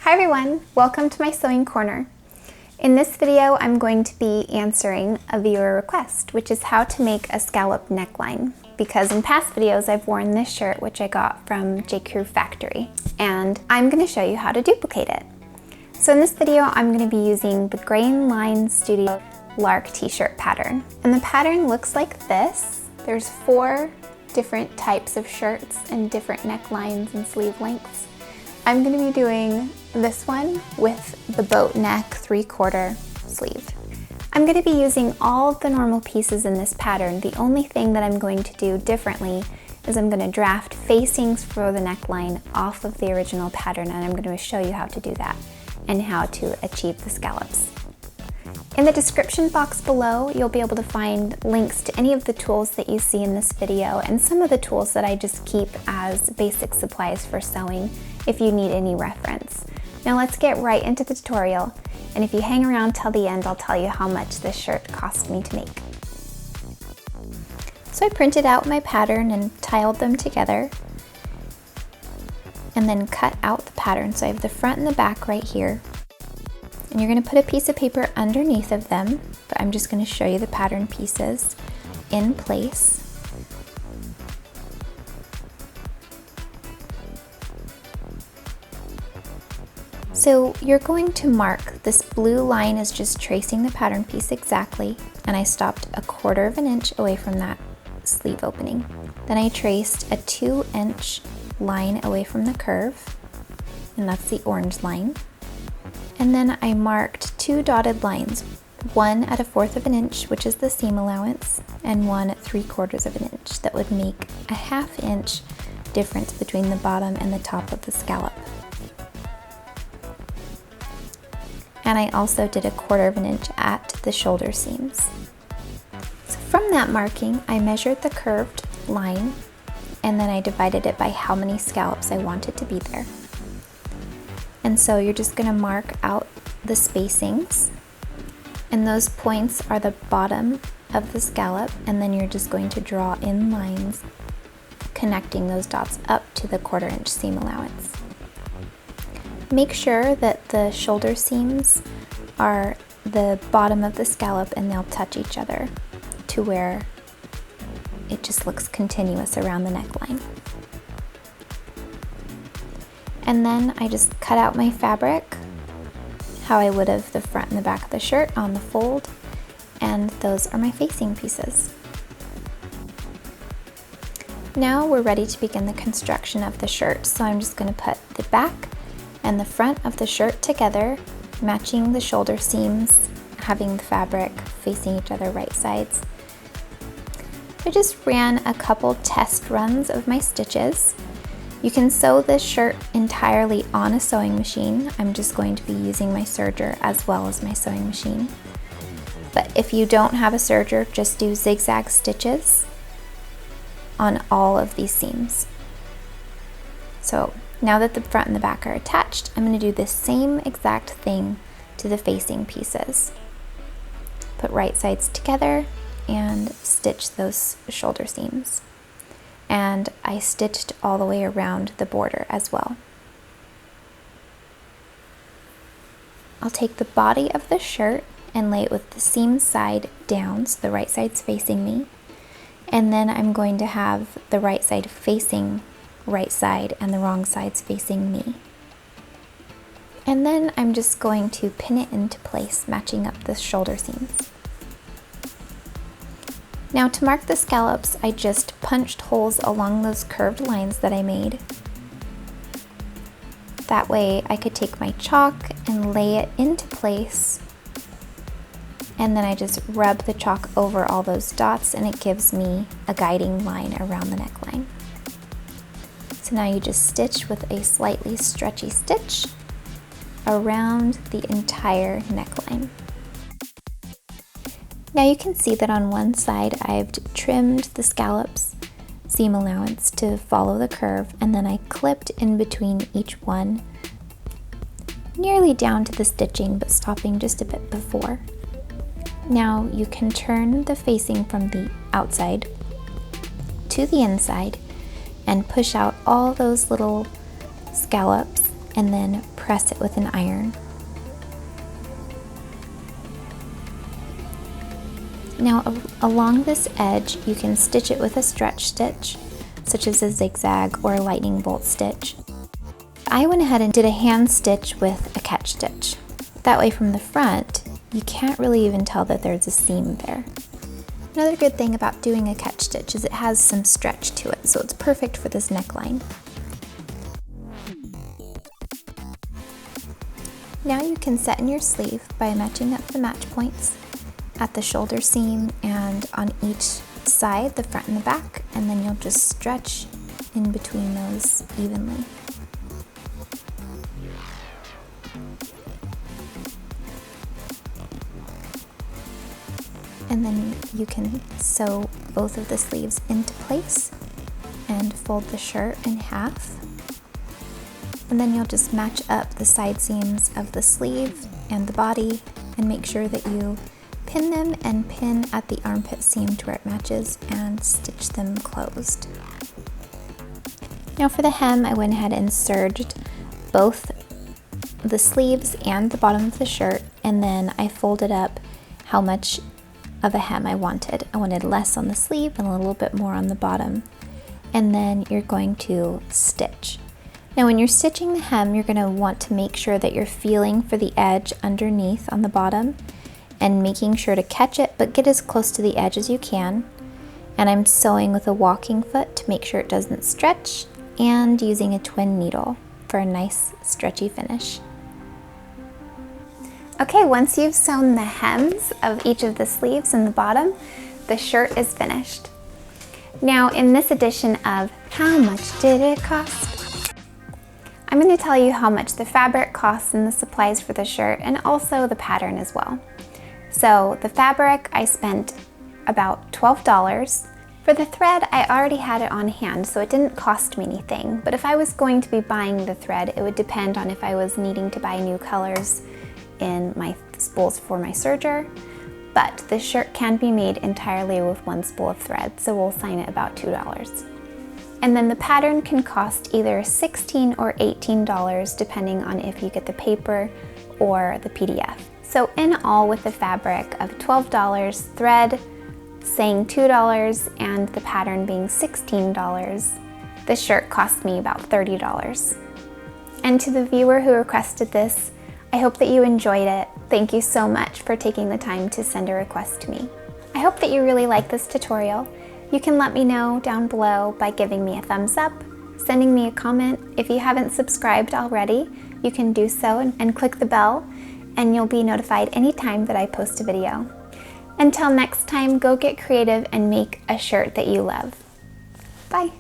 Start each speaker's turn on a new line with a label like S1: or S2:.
S1: Hi everyone, welcome to my sewing corner. In this video, I'm going to be answering a viewer request, which is how to make a scallop neckline. Because in past videos, I've worn this shirt, which I got from J. Crew Factory, and I'm going to show you how to duplicate it. So in this video, I'm going to be using the Grainline Studio Lark t-shirt pattern. And the pattern looks like this. There's 4 different types of shirts and different necklines and sleeve lengths. I'm going to be doing this one with the boat neck 3/4 sleeve. I'm going to be using all of the normal pieces in this pattern. The only thing that I'm going to do differently is I'm going to draft facings for the neckline off of the original pattern, and I'm going to show you how to do that and how to achieve the scallops. In the description box below, you'll be able to find links to any of the tools that you see in this video and some of the tools that I just keep as basic supplies for sewing if you need any reference. Now let's get right into the tutorial, and if you hang around till the end, I'll tell you how much this shirt cost me to make. So I printed out my pattern and tiled them together and then cut out the pattern. So I have the front and the back right here. And you're going to put a piece of paper underneath of them, but I'm just going to show you the pattern pieces in place. So you're going to mark, this blue line is just tracing the pattern piece exactly, and I stopped 1/4 inch away from that sleeve opening. Then I traced a 2-inch line away from the curve, and that's the orange line. And then I marked 2 dotted lines, one at 1/4 inch, which is the seam allowance, and one at 3/4 inch. That would make a 1/2 inch difference between the bottom and the top of the scallop. And I also did 1/4 inch at the shoulder seams. So from that marking, I measured the curved line, and then I divided it by how many scallops I wanted to be there. And so you're just going to mark out the spacings, and those points are the bottom of the scallop, and then you're just going to draw in lines connecting those dots up to the 1/4 inch seam allowance. Make sure that the shoulder seams are the bottom of the scallop and they'll touch each other to where it just looks continuous around the neckline. And then I just cut out my fabric how I would have the front and the back of the shirt on the fold, and those are my facing pieces. Now we're ready to begin the construction of the shirt. So I'm just going to put the back and the front of the shirt together, matching the shoulder seams, having the fabric facing each other right sides. I just ran a couple test runs of my stitches. You can sew this shirt entirely on a sewing machine. I'm just going to be using my serger as well as my sewing machine. But if you don't have a serger, just do zigzag stitches on all of these seams. So now that the front and the back are attached, I'm going to do the same exact thing to the facing pieces. Put right sides together and stitch those shoulder seams. And I stitched all the way around the border as well. I'll take the body of the shirt and lay it with the seam side down, so the right side's facing me. And then I'm going to have the right side facing right side and the wrong side's facing me. And then I'm just going to pin it into place, matching up the shoulder seams. Now to mark the scallops, I just punched holes along those curved lines that I made. That way I could take my chalk and lay it into place, and then I just rub the chalk over all those dots, and it gives me a guiding line around the neckline. So now you just stitch with a slightly stretchy stitch around the entire neckline. Now you can see that on one side I've trimmed the scallops seam allowance to follow the curve, and then I clipped in between each one, nearly down to the stitching but stopping just a bit before. Now you can turn the facing from the outside to the inside and push out all those little scallops, and then press it with an iron. Now along this edge, you can stitch it with a stretch stitch, such as a zigzag or a lightning bolt stitch. I went ahead and did a hand stitch with a catch stitch. That way from the front, you can't really even tell that there's a seam there. Another good thing about doing a catch stitch is it has some stretch to it, so it's perfect for this neckline. Now you can set in your sleeve by matching up the match points at the shoulder seam and on each side, the front and the back, and then you'll just stretch in between those evenly. And then you can sew both of the sleeves into place and fold the shirt in half. And then you'll just match up the side seams of the sleeve and the body and make sure that you pin them and pin at the armpit seam to where it matches and stitch them closed. Now for the hem, I went ahead and serged both the sleeves and the bottom of the shirt, and then I folded up how much of a hem I wanted. I wanted less on the sleeve and a little bit more on the bottom. And then you're going to stitch. Now when you're stitching the hem, you're going to want to make sure that you're feeling for the edge underneath on the bottom and making sure to catch it, but get as close to the edge as you can. And I'm sewing with a walking foot to make sure it doesn't stretch, and using a twin needle for a nice stretchy finish. Okay, once you've sewn the hems of each of the sleeves and the bottom, the shirt is finished. Now in this edition of How Much Did It Cost? I'm going to tell you how much the fabric costs and the supplies for the shirt, and also the pattern as well. So the fabric, I spent about $12. For the thread, I already had it on hand, so it didn't cost me anything. But if I was going to be buying the thread, it would depend on if I was needing to buy new colors in my spools for my serger. But the shirt can be made entirely with one spool of thread, so we'll assign it about $2. And then the pattern can cost either $16 or $18 depending on if you get the paper or the PDF. So in all, with the fabric of $12, thread saying $2, and the pattern being $16, the shirt cost me about $30. And to the viewer who requested this, I hope that you enjoyed it. Thank you so much for taking the time to send a request to me. I hope that you really like this tutorial. You can let me know down below by giving me a thumbs up, sending me a comment. If you haven't subscribed already, you can do so and click the bell, and you'll be notified anytime that I post a video. Until next time, go get creative and make a shirt that you love. Bye.